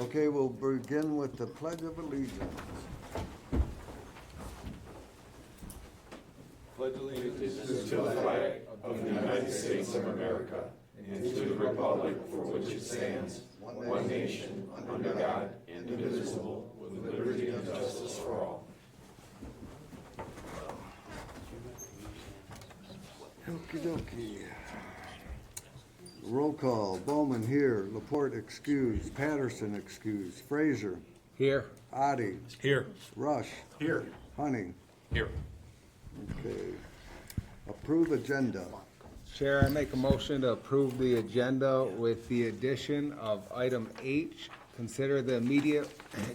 Okay, we'll begin with the Pledge of Allegiance. Pledge allegiance to the flag of the United States of America and to the republic for which it stands, one nation, under God, indivisible, with liberty and justice for all. Okey dokey. Roll call, Bowman here, Laporte excused, Patterson excused, Frazier, Here. Adi, Here. Rush, Here. Honey. Here. Okay. Approve agenda. Chair, I make a motion to approve the agenda with the addition of item H. Consider the immediate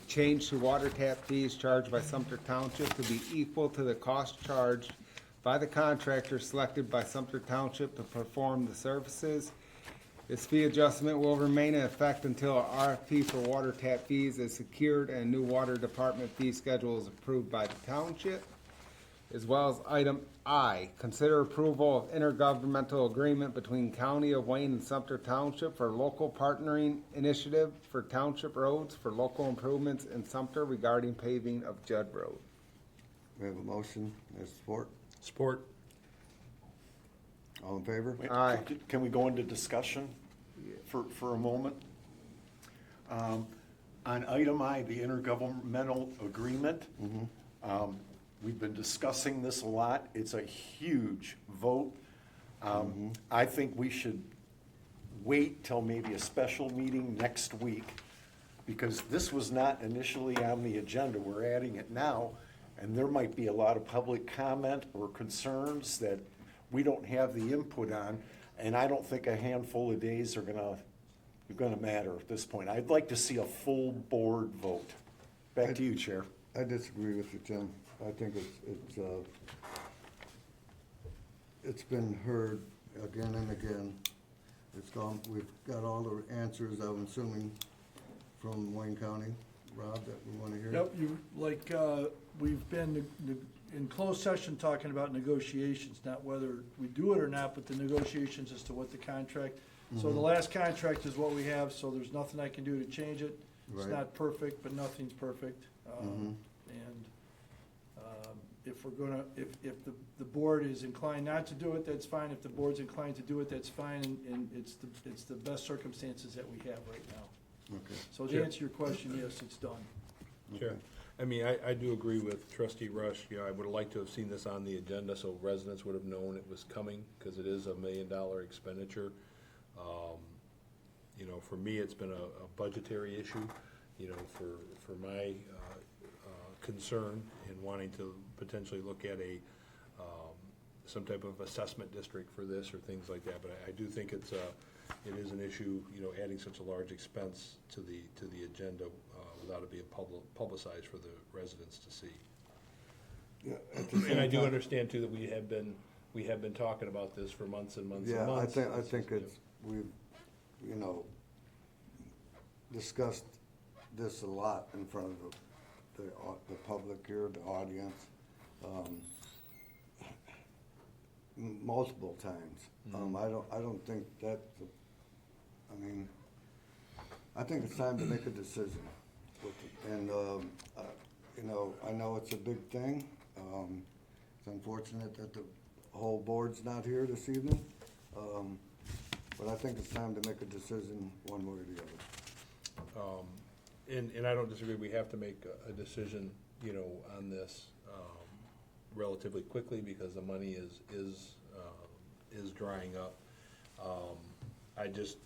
change to water tap fees charged by Sumpter Township to be equal to the cost charged by the contractor selected by Sumpter Township to perform the services. This fee adjustment will remain in effect until an RFP for water tap fees is secured and a new water department fee schedule is approved by the township. As well as item I, consider approval of intergovernmental agreement between County of Wayne and Sumpter Township for local partnering initiative for township roads for local improvements in Sumpter regarding paving of Judd Road. We have a motion, there's support. Support. All in favor? Wait, Aye. Can we go into discussion for a moment? On item I, the intergovernmental agreement, we've been discussing this a lot. It's a huge vote. I think we should wait till maybe a special meeting next week, because this was not initially on the agenda. We're adding it now, and there might be a lot of public comment or concerns that we don't have the input on, and I don't think a handful of days are gonna matter at this point. I'd like to see a full board vote. Back to you, Chair. I disagree with you, Tim. I think it's been heard again and again. It's gone, we've got all the answers, I'm assuming, from Wayne County. Rob, that we wanna hear? Yep, we've been in closed session talking about negotiations, not whether we do it or not, but the negotiations as to what the contract. So the last contract is what we have, so there's nothing I can do to change it. It's Right. not perfect, but nothing's perfect. And if we're gonna, if the board is inclined not to do it, that's fine. If the board's inclined to do it, that's fine, and it's the best circumstances that we have right now. Okay. So to Sure. answer your question, yes, it's done. Sure. I mean, I do agree with trustee Rush. I would have liked to have seen this on the agenda so residents would have known it was coming, because it is $1 million expenditure. For me, it's been a budgetary issue, for my concern in wanting to potentially look at some type of assessment district for this or things like that. But I do think it is an issue, adding such a large expense to the agenda without it being publicized for the residents to see. Yeah, at the And same I do time- understand too that we have been talking about this for months and months and Yeah, months. I think we've, discussed this a lot in front of the public here, the audience, multiple times. I don't think that, I think it's time to make a decision with it. And, I know it's a big thing. It's unfortunate that the whole board's not here this evening. But I think it's time to make a decision one way or the other. And I don't disagree, we have to make a decision, on this relatively quickly because the money is drying up. I just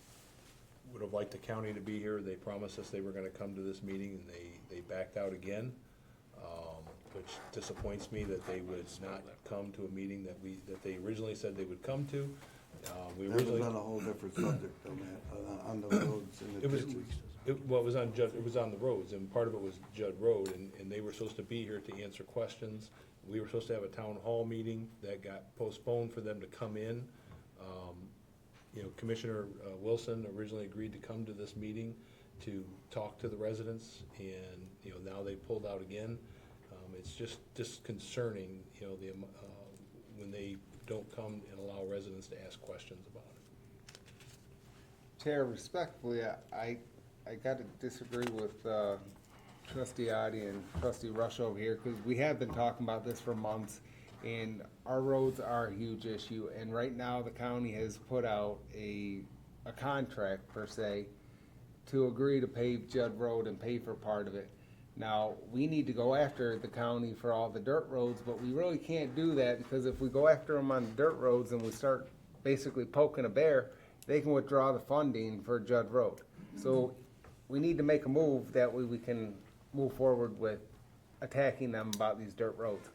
would have liked the county to be here. They promised us they were gonna come to this meeting and they backed out again, which disappoints me that they would not come to a meeting that they originally said they would come to. That was on a whole different subject than that, on the roads and the It was, ditches. it was on the roads, and part of it was Judd Road, and they were supposed to be here to answer questions. We were supposed to have a town hall meeting that got postponed for them to come in. Commissioner Wilson originally agreed to come to this meeting to talk to the residents, and, now they pulled out again. It's just disconcerting, when they don't come and allow residents to ask questions about it. Chair, respectfully, I I gotta disagree with trustee Audi and trustee Rush over here, because we have been talking about this for months, and our roads are a huge issue, and right now the county has put out a contract per se to agree to pave Judd Road and pay for part of it. Now, we need to go after the county for all the dirt roads, but we really can't do that, because if we go after them on the dirt roads and we start basically poking a bear, they can withdraw the funding for Judd Road. So we need to make a move, that way we can move forward with attacking them about these dirt roads.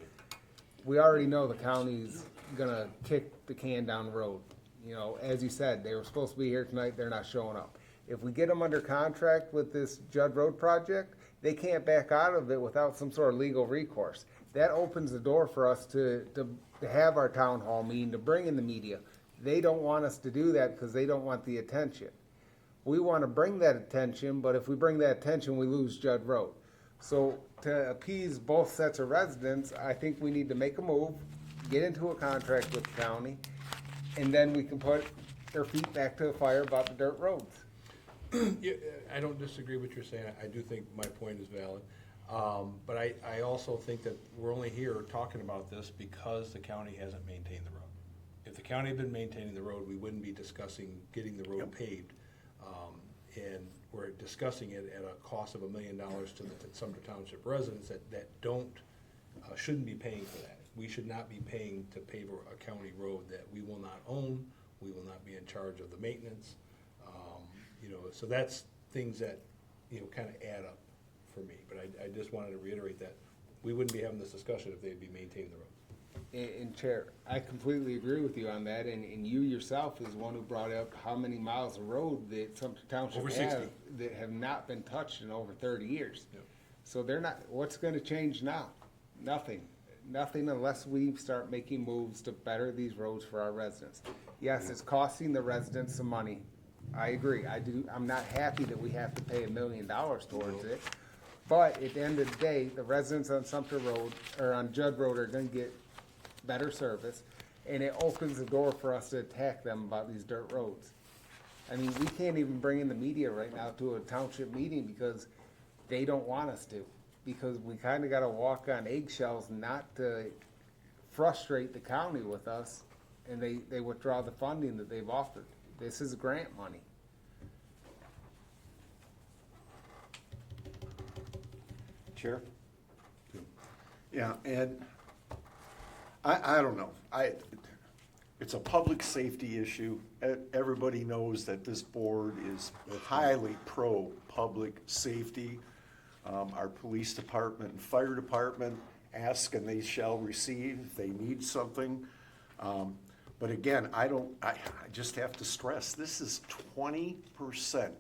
We already know the county's gonna kick the can down the road. You know, as you said, they were supposed to be here tonight, they're not showing up. If we get them under contract with this Judd Road project, they can't back out of it without some sort of legal recourse. That opens the door for us to have our town hall meeting, to bring in the media. They don't want us to do that because they don't want the attention. We want to bring that attention, but if we bring that attention, we lose Judd Road. So to appease both sets of residents, I think we need to make a move, get into a contract with the county, and then we can put their feet back to the fire about the dirt roads. Yeah, I don't disagree with what you're saying. I do think my point is valid. But I also think that we're only here talking about this because the county hasn't maintained the road. If the county had been maintaining the road, we wouldn't be discussing getting the road paved. And we're discussing it at a cost of $1 million to the Sumpter Township residents that shouldn't be paying for that. We should not be paying to pave a county road that we will not own. We will not be in charge of the maintenance. So that's things that, kind of add up for me. But I just wanted to reiterate that we wouldn't be having this discussion if they'd be maintaining the road. And Chair, I completely agree with you on that, and you yourself is one who brought up how many miles of road that Sumpter Township Over has 60. that have not been touched in over 30 years. Yep. So they're not, what's gonna change now? Nothing. Nothing unless we start making moves to better these roads for our residents. Yes, it's costing the residents some money. I agree. I'm not happy that we have to pay $1 million towards it. But at the end of the day, the residents on Sumpter Road, or on Judd Road, are gonna get better service, and it opens the door for us to attack them about these dirt roads. I mean, we can't even bring in the media right now to a township meeting because they don't want us to. Because we kinda gotta walk on eggshells not to frustrate the county with us, and they withdraw the funding that they've offered. This is grant money. Chair? Yeah, and I don't know. It's a public safety issue. Everybody knows that this board is highly pro-public safety. Our police department and fire department ask and they shall receive if they need something. But again, I just have to stress, this is 20%.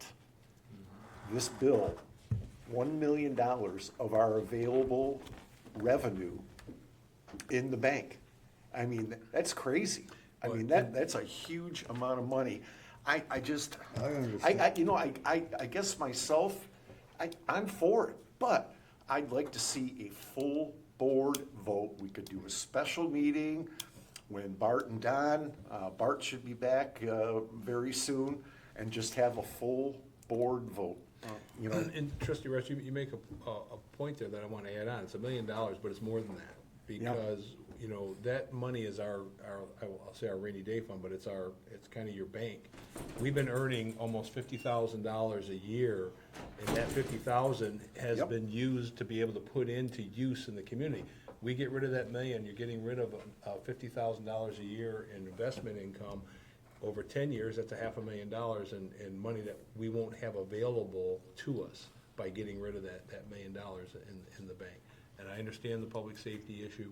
This bill, $1 million of our available revenue in the bank. I mean, that's crazy. I mean, that's a huge amount of money. I understand. I guess myself, I'm for it, but I'd like to see a full board vote. We could do a special meeting when Bart and Don, Bart should be back very soon, and just have a full board vote. And Trustee Rush, you make a point there that I want to add on. It's $1 million, but it's more than that. Because, that money is I'll say our rainy day fund, but it's kind of your bank. We've been earning almost $50,000 a year, and that $50,000 has been used to be able to put into use in the community. We get rid of that $1 million, you're getting rid of $50,000 a year in investment income. Over 10 years, that's $500,000 in money that we won't have available to us by getting rid of that $1 million in the bank. And I understand the public safety issue.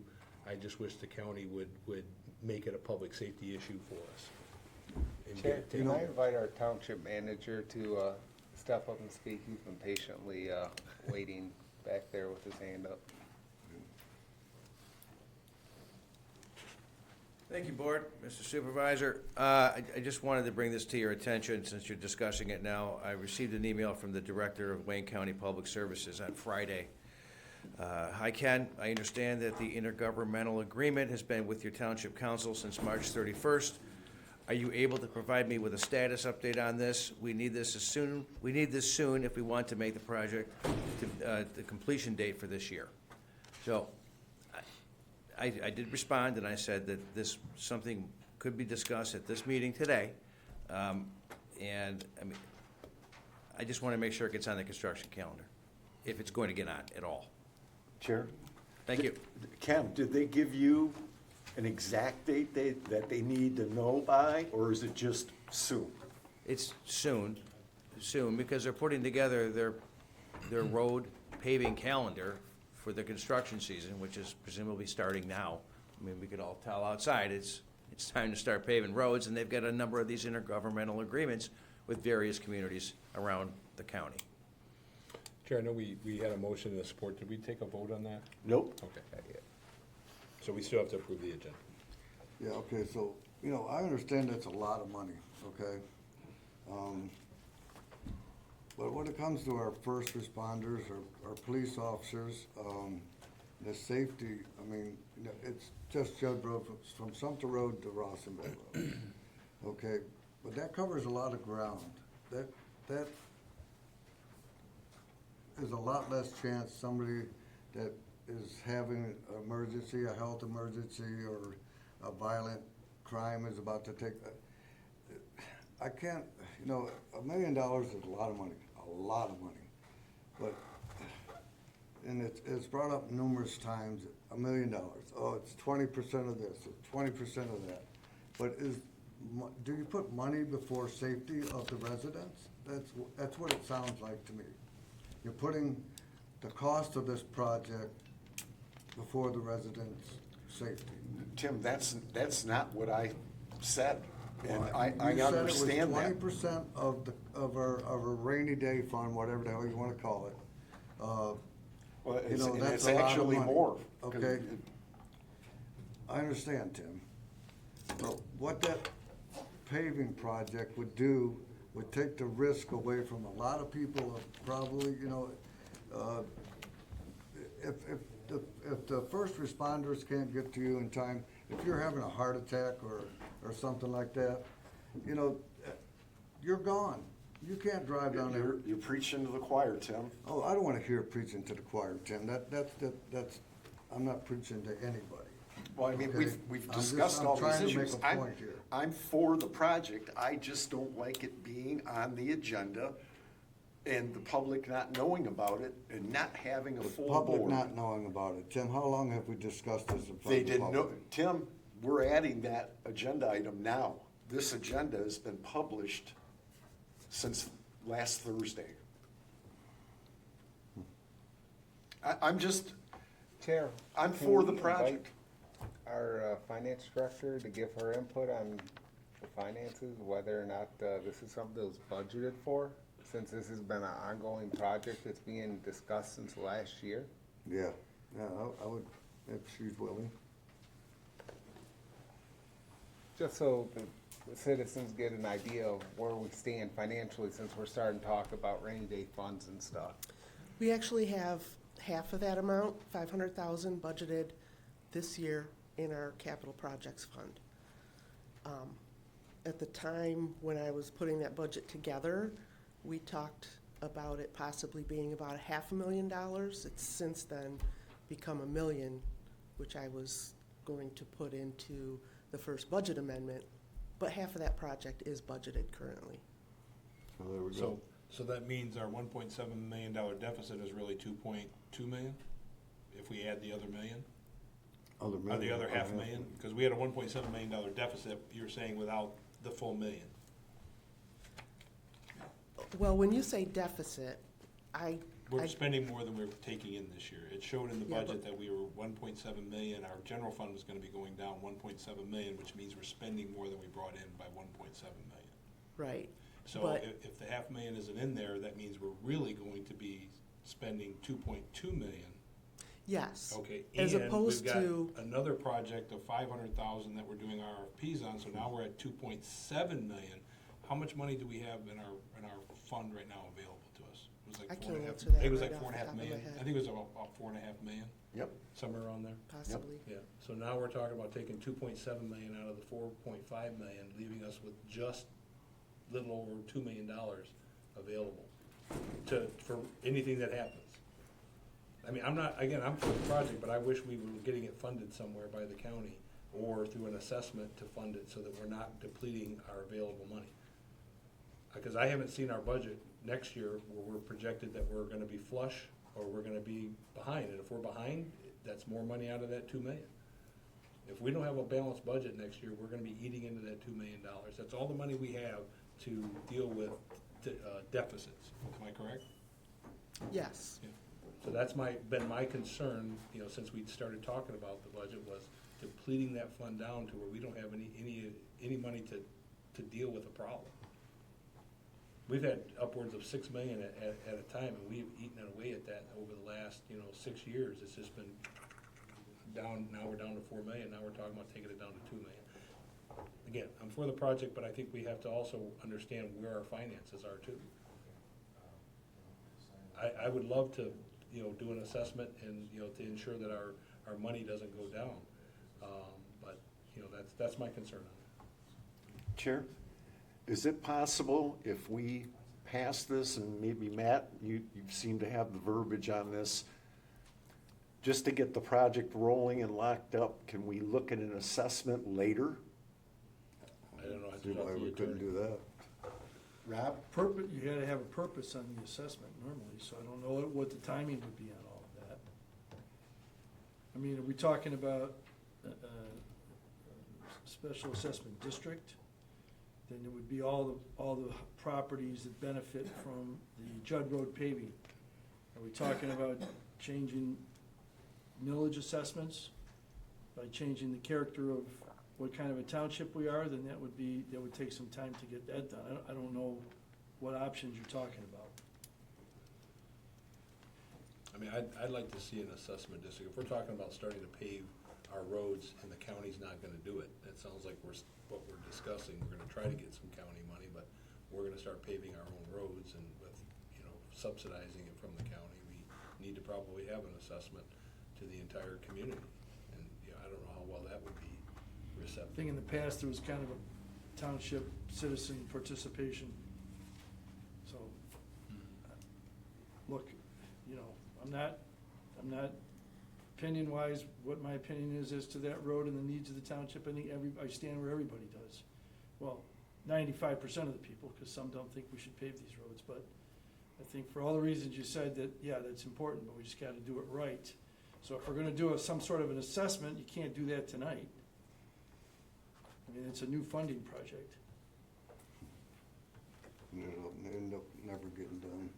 I just wish the county would make it a public safety issue for us. Chair, can I invite our township manager to step up and speak? He's been patiently waiting back there with his hand up. Thank you, Board. Mr. Supervisor, I just wanted to bring this to your attention since you're discussing it now. I received an email from the Director of Wayne County Public Services on Friday. Hi, Ken. I understand that the intergovernmental agreement has been with your Township Council since March 31st. Are you able to provide me with a status update on this? We need this soon if we want to make the project to the completion date for this year. So I did respond, and I said that this, something could be discussed at this meeting today. And, I mean, I just want to make sure it gets on the construction calendar, if it's going to get on at all. Chair? Thank you. Ken, did they give you an exact date that they need to know by, or is it just soon? It's soon, because they're putting together their road paving calendar for the construction season, which is presumably starting now. I mean, we could all tell outside, it's time to start paving roads, and they've got a number of these intergovernmental agreements with various communities around the county. Chair, I know we had a motion and a support. Did we take a vote on that? Nope. Okay. So we still have to approve the agenda. Yeah, okay, so, you know, I understand that's a lot of money, okay? But when it comes to our first responders, our police officers, the safety, I mean, you know, it's just Judd Road from Sumpter Road to Rossendale Road. Okay, but that covers a lot of ground. That is a lot less chance somebody that is having an emergency, a health emergency, or a violent crime is about to take. I can't, you know, $1 million is a lot of money, but, and it's brought up numerous times, $1 million. Oh, it's 20% of this, it's 20% of that. But do you put money before safety of the residents? That's what it sounds like to me. You're putting the cost of this project before the residents' safety. Tim, that's not what I said, and I You understand that. said it was 20% of our rainy day fund, whatever the hell you wanna call it. Well, You know, and that's it's a lot of actually money, more. 'cause okay? it- I understand, Tim. But what that paving project would do would take the risk away from a lot of people of probably, you know, if the first responders can't get to you in time, if you're having a heart attack or something like that, you know, you're gone. You can't drive down there. You're preaching to the choir, Tim. Oh, I don't wanna hear preaching to the choir, Tim. That's, I'm not preaching to anybody. Well, I mean, Okay. we've I'm just- discussed I'm all these trying to make issues. a point here. I'm for the project, I just don't like it being on the agenda and the public not knowing about it and not having a full board. Public not knowing about it. Tim, how long have we discussed this in front They of the didn't know, public? Tim, we're adding that agenda item now. This agenda has been published since last Thursday. I'm just, Chair. I'm can for the we project. invite Our finance director to give her input on the finances, whether or not this is something that was budgeted for, since this has been an ongoing project that's being discussed since last year. Yeah, I would, if she's willing. Just so the citizens get an idea of where we stand financially, since we're starting to talk about rainy day funds and stuff. We actually have half of that amount, 500,000 budgeted this year in our capital projects fund. At the time when I was putting that budget together, we talked about it possibly being about $500,000. It's since then become $1 million, which I was going to put into the first budget amendment, but half of that project is budgeted currently. So there we go. So that means our $1.7 million deficit is really 2.2 million? If we add the other million? Or the other half million? Because we had a $1.7 million deficit, you're saying, without the full million. Well, when you say deficit, We're spending more than we're taking in this year. It showed in the Yeah, budget that we were 1.7 million. Our general fund was gonna be going down 1.7 million, which means we're spending more than we brought in by 1.7 million. right. So But- if the half million isn't in there, that means we're really going to be spending 2.2 million. Yes. Okay, As and opposed we've got to, another project of 500,000 that we're doing RFPs on, so now we're at 2.7 million. How much money do we have in our fund right now available to us? It was like I four can't and a half. answer that It was right like off the 4.5 top of my million. head. I think it was about 4.5 million, Yep. somewhere around there. Possibly. Yeah, so now we're talking about taking 2.7 million out of the 4.5 million, leaving us with just little over $2 million available for anything that happens. I mean, I'm for the project, but I wish we were getting it funded somewhere by the county or through an assessment to fund it so that we're not depleting our available money. Because I haven't seen our budget next year where we're projected that we're gonna be flush or we're gonna be behind. And if we're behind, that's more money out of that 2 million. If we don't have a balanced budget next year, we're gonna be eating into that $2 million. That's all the money we have to deal with deficits. Am I correct? Yes. Yeah. So that's been my concern, since we started talking about the budget, was depleting that fund down to where we don't have any money to deal with a problem. We've had upwards of 6 million at a time, and we've eaten away at that over the last, 6 years. It's just been down. Now we're down to 4 million. Now we're talking about taking it down to 2 million. Again, I'm for the project, but I think we have to also understand where our finances are too. I would love to, do an assessment and, to ensure that our money doesn't go down. But, that's my concern on it. Chair, is it possible if we pass this, and maybe Matt, you seem to have the verbiage on this, just to get the project rolling and locked up, can we look at an assessment later? I don't know. I See just- why we couldn't do that. Rob? You gotta have a purpose on the assessment normally, so I don't know what the timing would be on all of that. I mean, are we talking about special assessment district? Then it would be all the properties that benefit from the Judd Road paving. Are we talking about changing millage assessments by changing the character of what kind of a township we are? Then that would take some time to get that done. I don't know what options you're talking about. I mean, I'd like to see an assessment district. If we're talking about starting to pave our roads and the county's not gonna do it, that sounds like what we're discussing. We're gonna try to get some county money, but we're gonna start paving our own roads, and with, subsidizing it from the county, we need to probably have an assessment to the entire community. And, I don't know how well that would be I receptive. think in the past, there was kind of a township citizen participation. So, look, I'm not opinion-wise, what my opinion is as to that road and the needs of the township. I think I stand where everybody does. Well, 95% of the people, because some don't think we should pave these roads, but I think for all the reasons you said that, yeah, that's important, but we just gotta do it right. So if we're gonna do some sort of an assessment, you can't do that tonight. I mean, it's a new funding project. And it'll end up never getting done.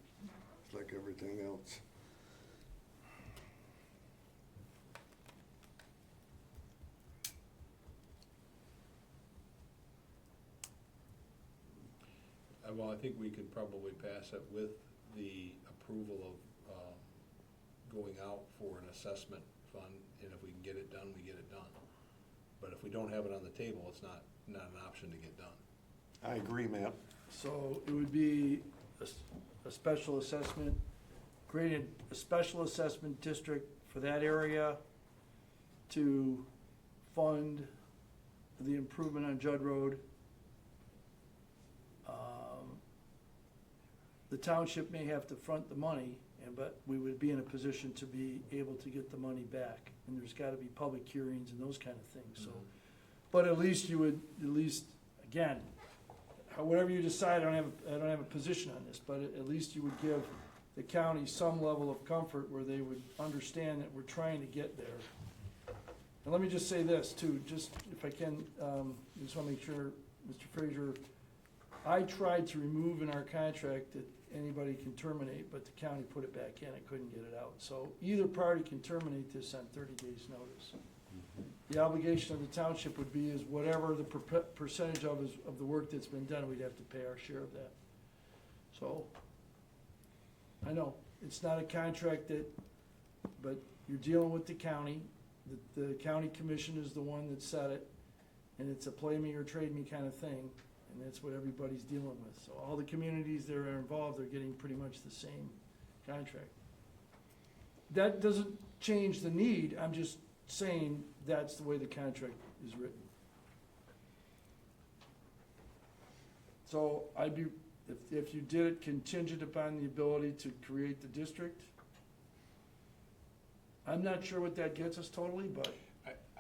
It's like everything else. Well, I think we could probably pass it with the approval of going out for an assessment fund, and if we can get it done, we get it done. But if we don't have it on the table, it's not an option to get done. I agree, Matt. So it would be a special assessment, creating a special assessment district for that area to fund the improvement on Judd Road. The township may have to front the money, but we would be in a position to be able to get the money back. And there's gotta be public hearings and those kind of things, so. But at least you would, again, whatever you decide, I don't have a position on this, but at least you would give the county some level of comfort where they would understand that we're trying to get there. And let me just say this too, just if I can, just wanna make sure, Mr. Frazier, I tried to remove in our contract that anybody can terminate, but the county put it back in, I couldn't get it out. So either party can terminate this on 30 days' notice. The obligation of the township would be is whatever the percentage of the work that's been done, we'd have to pay our share of that. So, I know, it's not a contract but you're dealing with the county. The county commission is the one that set it, and it's a play me or trade me kind of thing, and that's what everybody's dealing with. So all the communities that are involved are getting pretty much the same contract. That doesn't change the need, I'm just saying that's the way the contract is written. So I'd be, if you did it contingent upon the ability to create the district, I'm not sure what that gets us totally, but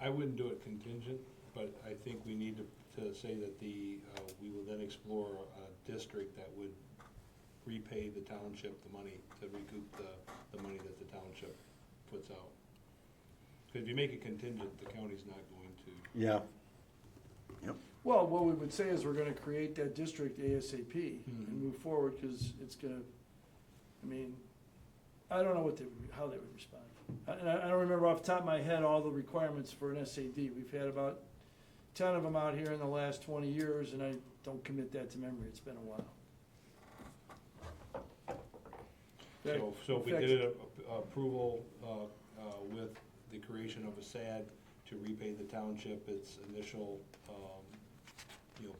I wouldn't do it contingent, but I think we need to say that we will then explore a district that would repay the township the money to recoup the money that the township puts out. Because if you make it contingent, the county's not going to. Yeah. Yep. well, what we would say is we're gonna create that district ASAP and move forward, cause it's gonna, I mean, I don't know what how they would respond. I don't remember off the top of my head all the requirements for an SAD. We've had about 10 of them out here in the last 20 years, and I don't commit that to memory. It's been a while. So if we did an approval with the creation of a SAD to repay the township its initial,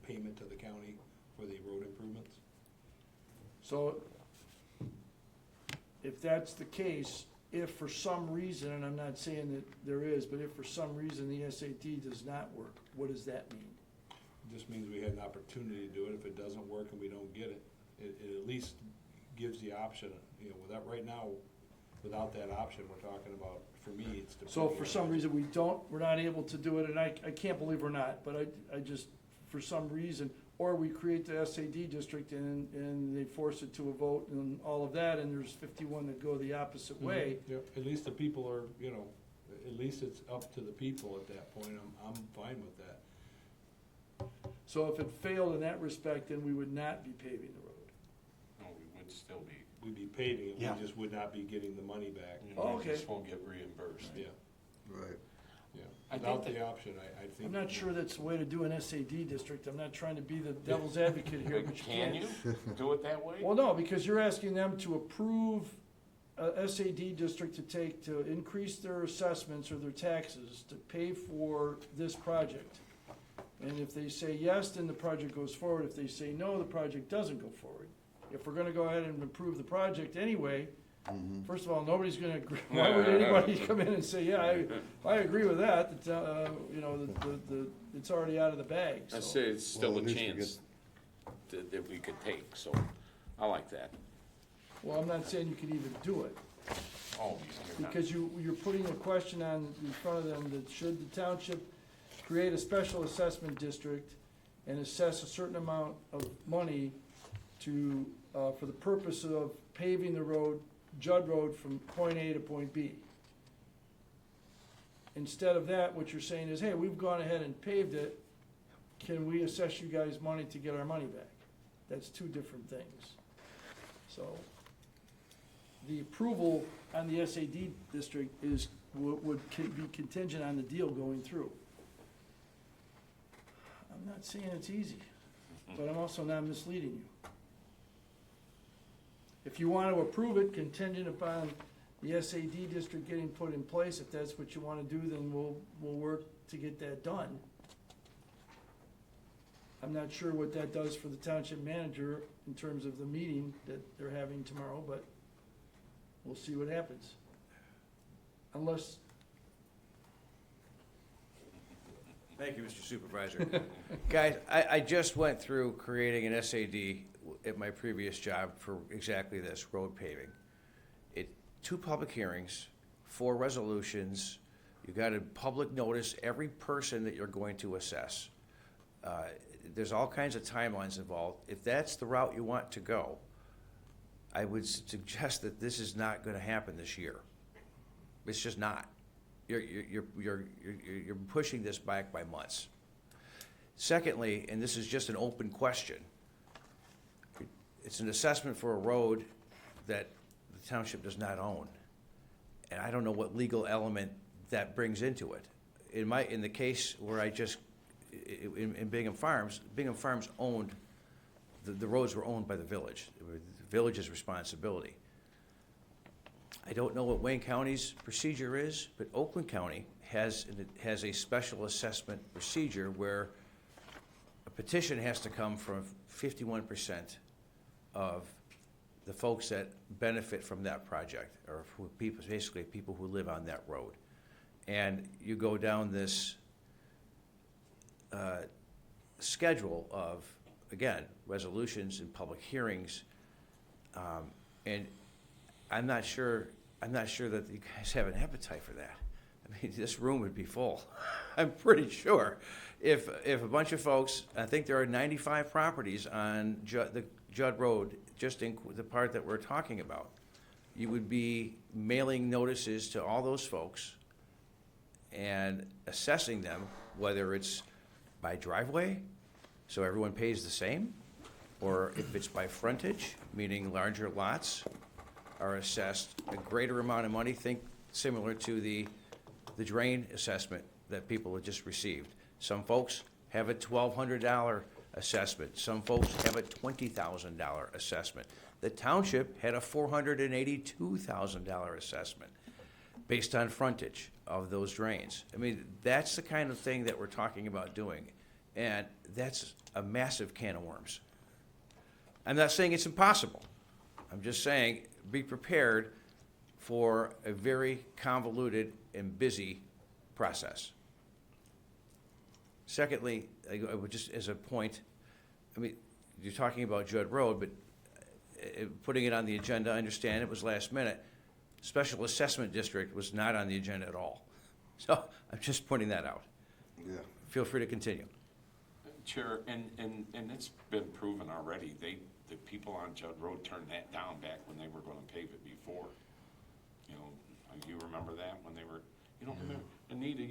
payment to the county for the road improvements? So if that's the case, if for some reason, and I'm not saying that there is, but if for some reason the SAT does not work, what does that mean? It just means we had an opportunity to do it. If it doesn't work and we don't get it, it at least gives the option, without, right now, without that option, we're talking about, for me, it's. So if for some reason we're not able to do it, and I can't believe we're not, but I just, for some reason, or we create the SAD district and they force it to a vote and all of that, and there's 51 that go the opposite way. Yeah, at least the people are, at least it's up to the people at that point. I'm fine with that. So if it failed in that respect, then we would not be paving the road. No, we would still be, We'd be paving it, Yeah. we just would not be getting the money back. Oh, okay. we just won't get reimbursed. Yeah, Right. yeah. I think Without that- the option, I think. I'm not sure that's the way to do an SAD district. I'm not trying to be the devil's advocate here, but you Can can't. you do it that way? Well, no, because you're asking them to approve a SAD district to increase their assessments or their taxes to pay for this project. And if they say yes, then the project goes forward. If they say no, the project doesn't go forward. If we're gonna go ahead and approve the project anyway, first of all, nobody's gonna agree. Why would anybody come in and say, yeah, I agree with that, it's already out of the bag, I so. say it's still Well, a at least we chance that we could take, so I like that. Well, I'm not saying you could even do it. Oh, you're not- Because you're putting a question on in front of them that should the township create a special assessment district and assess a certain amount of money to, for the purpose of paving the road, Judd Road, from point A to point B. Instead of that, what you're saying is, hey, we've gone ahead and paved it, can we assess you guys money to get our money back? That's two different things. So, the approval on the SAD district would be contingent on the deal going through. I'm not saying it's easy, but I'm also not misleading you. If you want to approve it contingent upon the SAD district getting put in place, if that's what you want to do, then we'll work to get that done. I'm not sure what that does for the township manager in terms of the meeting that they're having tomorrow, but we'll see what happens. Unless, Thank you, Mr. Supervisor. Guys, I just went through creating an SAD at my previous job for exactly this, road paving. 2 public hearings, 4 resolutions, you got to public notice every person that you're going to assess. There's all kinds of timelines involved. If that's the route you want to go, I would suggest that this is not going to happen this year. It's just not. You're pushing this back by months. Secondly, and this is just an open question, it's an assessment for a road that the township does not own. And I don't know what legal element that brings into it. In the case where in Bingham Farms owned, the roads were owned by the village. It was the village's responsibility. I don't know what Wayne County's procedure is, but Oakland County has a special assessment procedure where a petition has to come from 51% of the folks that benefit from that project, or who people, basically people who live on that road. And you go down this schedule of, again, resolutions and public hearings, and I'm not sure that you guys have an appetite for that. I mean, this room would be full. I'm pretty sure. If a bunch of folks, I think there are 95 properties on the Judd Road, just in the part that we're talking about, you would be mailing notices to all those folks and assessing them, whether it's by driveway, so everyone pays the same, or if it's by frontage, meaning larger lots are assessed a greater amount of money, think similar to the drain assessment that people have just received. Some folks have a $1,200 assessment. Some folks have a $20,000 assessment. The township had a $482,000 assessment based on frontage of those drains. I mean, that's the kind of thing that we're talking about doing, and that's a massive can of worms. I'm not saying it's impossible. I'm just saying be prepared for a very convoluted and busy process. Secondly, I would just as a point, I mean, you're talking about Judd Road, but putting it on the agenda, I understand it was last minute. Special Assessment District was not on the agenda at all. So I'm just pointing that out. Yeah. Feel free to continue. Chair, and it's been proven already, the people on Judd Road turned that down back when they were gonna pave it before. You know, you remember that when they were, you don't remember, Anita,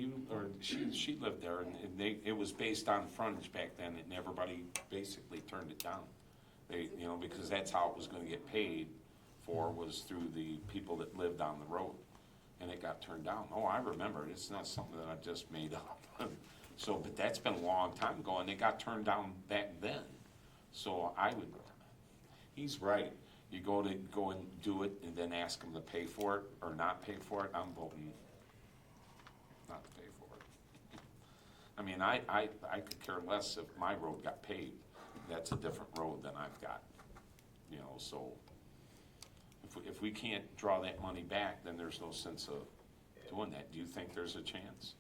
she lived there, and it was based on frontage back then, and everybody basically turned it down. They, you know, because that's how it was gonna get paid for, was through the people that lived on the road. And it got turned down. Oh, I remember it. It's not something that I just made up. So, but that's been a long time ago, and it got turned down back then. So he's right. You go and do it and then ask them to pay for it or not pay for it. I'm voting not to pay for it. I mean, I could care less if my road got paved. That's a different road than I've got, you know, so if we can't draw that money back, then there's no sense of doing that. Do you think there's a chance?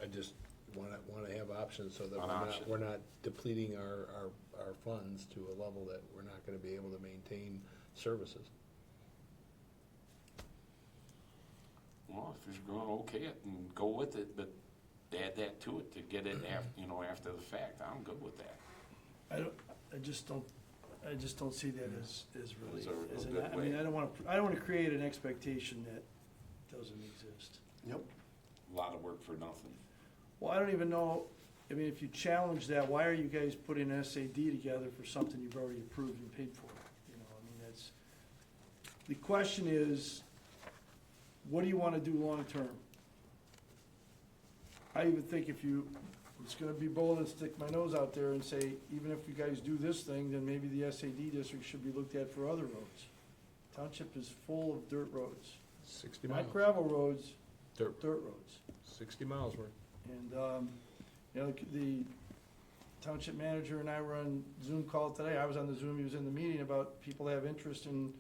I just wanna have options so that An option. we're not depleting our funds to a level that we're not gonna be able to maintain services. Well, if you're going to okay it and go with it, but add that to it to get it after the fact, I'm good with that. I just don't see that as really, As a as an, good I mean, way. I don't wanna create an expectation that doesn't exist. Yep. A lot of work for nothing. Well, I don't even know, I mean, if you challenge that, why are you guys putting an SAD together for something you've already approved and paid for? You know, I mean, the question is, what do you wanna do long-term? I even think if you, it's gonna be bold and stick my nose out there and say, even if you guys do this thing, then maybe the SAD district should be looked at for other roads. Township is full of dirt roads, 60 miles. not gravel roads, Dirt. dirt roads. 60 miles worth. And, you know, the township manager and I were on Zoom call today. I was on the Zoom, he was in the meeting about people that have interest in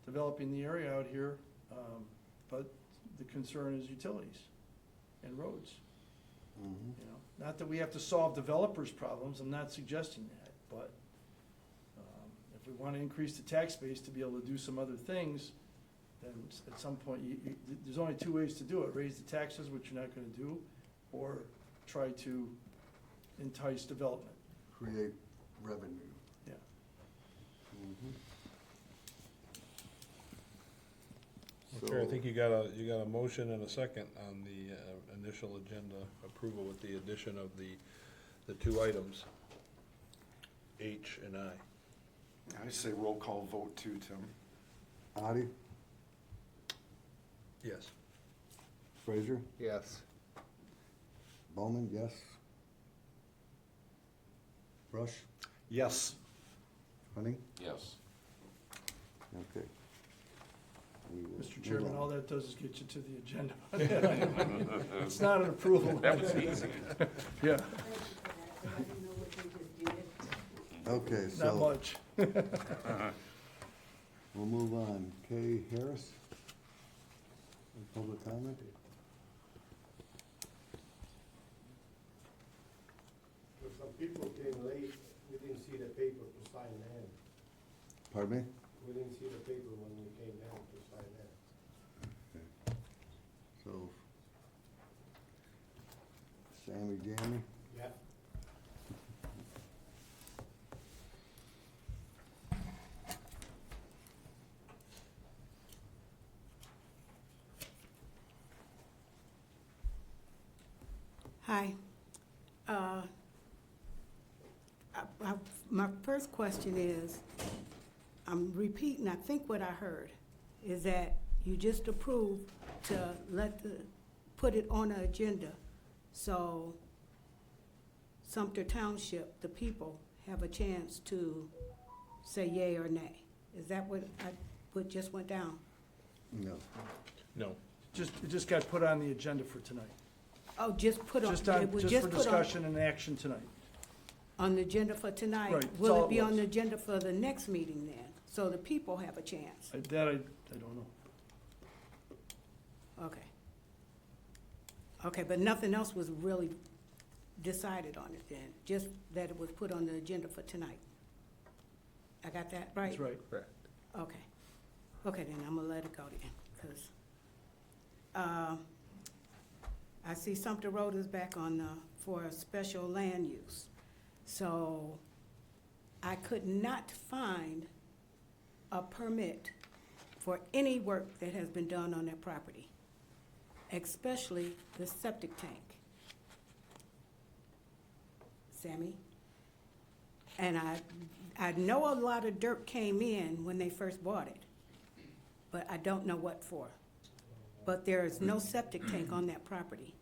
developing the area out here. But the concern is utilities and roads. You know, not that we have to solve developers' problems, I'm not suggesting that, but, if we wanna increase the tax base to be able to do some other things, then at some point, there's only two ways to do it: raise the taxes, which you're not gonna do, or try to entice development. Create revenue. Yeah. Okay, I think you got a motion and a second on the initial agenda approval with the addition of the two items, H and I. I say roll call vote too, Tim. Addie, Yes. Frazier, Yes. Bowman, yes. Brush, Yes. Honey, Yes. okay. We will Mr. move Chairman, on. all that does is get you to the agenda. It's not an approval. That was easy. Yeah, Okay, not so, much. We'll move on. Kay Harris? Any public comment? Some people came late, we didn't see the paper to sign in. Pardon me? We didn't see the paper when we came in to sign in. So, Sammy Jammy? Yeah. Hi. My first question is, I'm repeating, I think what I heard, is that you just approved to put it on the agenda, so Sumpter Township, the people, have a chance to say yea or nay. Is that what just went down? No. No. It just got put on the agenda for tonight. Oh, just put on, Just it was for just put on, discussion and action tonight. on the agenda for tonight? Right, that's Will all it it be on was. the agenda for the next meeting then, so the people have a chance? I don't know. Okay. Okay, but nothing else was really decided on it then, just that it was put on the agenda for tonight? I got that right? That's right. Correct. Okay. Okay, then I'm gonna let it go then, because, I see Sumpter Road is back on, for a special land use. So I could not find a permit for any work that has been done on that property, especially the septic tank. Sammy? And I know a lot of dirt came in when they first bought it, but I don't know what for. But there is no septic tank on that property.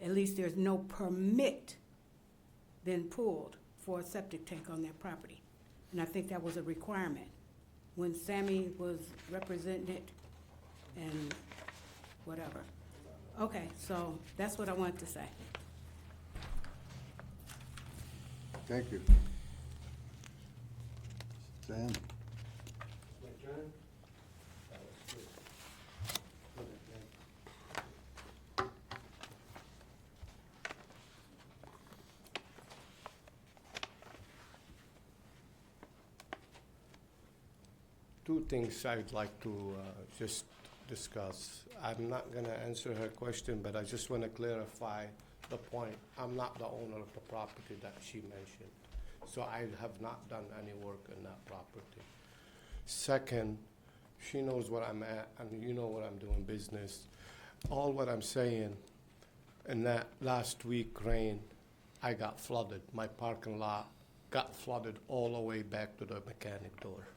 At least there's no permit been pulled for a septic tank on that property. And I think that was a requirement when Sammy was representing it and whatever. Okay, so that's what I wanted to say. Thank you. Sam? My turn? That was good. Two things I'd like to just discuss. I'm not going to answer her question, but I just want to clarify the point. I'm not the owner of the property that she mentioned, so I have not done any work on that property. Second, she knows where I'm at, and you know where I'm doing business. All what I'm saying, in that last week rain, I got flooded. My parking lot got flooded all the way back to the mechanic door.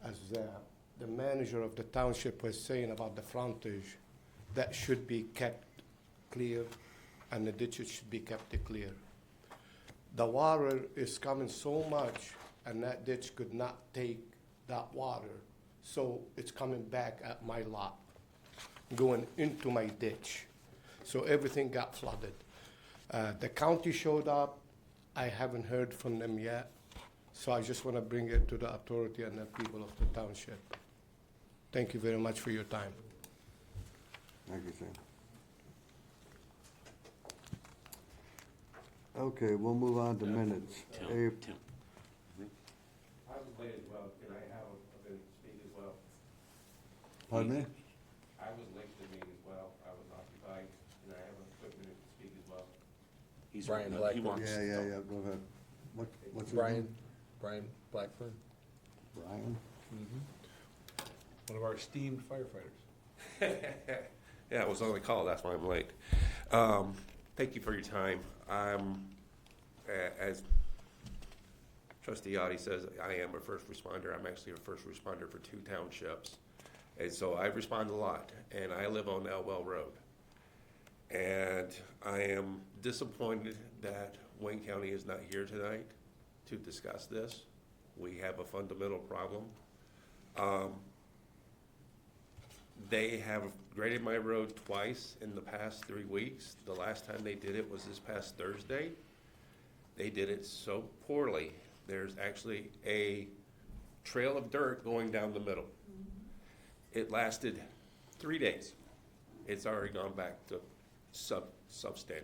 As the manager of the township was saying about the frontage, that should be kept clear, and the ditches should be kept clear. The water is coming so much, and that ditch could not take that water, so it's coming back at my lot, going into my ditch. So everything got flooded. The county showed up. I haven't heard from them yet. So I just want to bring it to the authority and the people of the township. Thank you very much for your time. Thank you, Sam. Okay, we'll move on to minutes. Abe? I was late as well. Can I have a minute to speak as well? Pardon me? I was late to the meeting as well. I was occupied. Can I have a quick minute to speak as well? Brian Blackburn. Yeah, go ahead. What's your Brian, name? Brian Blackburn, Brian? one of our esteemed firefighters. Yeah, I was on the call, that's why I'm late. Thank you for your time. As Trustee Oddie says, I am a first responder. I'm actually a first responder for 2 townships. And so I respond a lot, and I live on Elwell Road. And I am disappointed that Wayne County is not here tonight to discuss this. We have a fundamental problem. They have graded my road twice in the past 3 weeks. The last time they did it was this past Thursday. They did it so poorly. There's actually a trail of dirt going down the middle. It lasted 3 days. It's already gone back to substandard.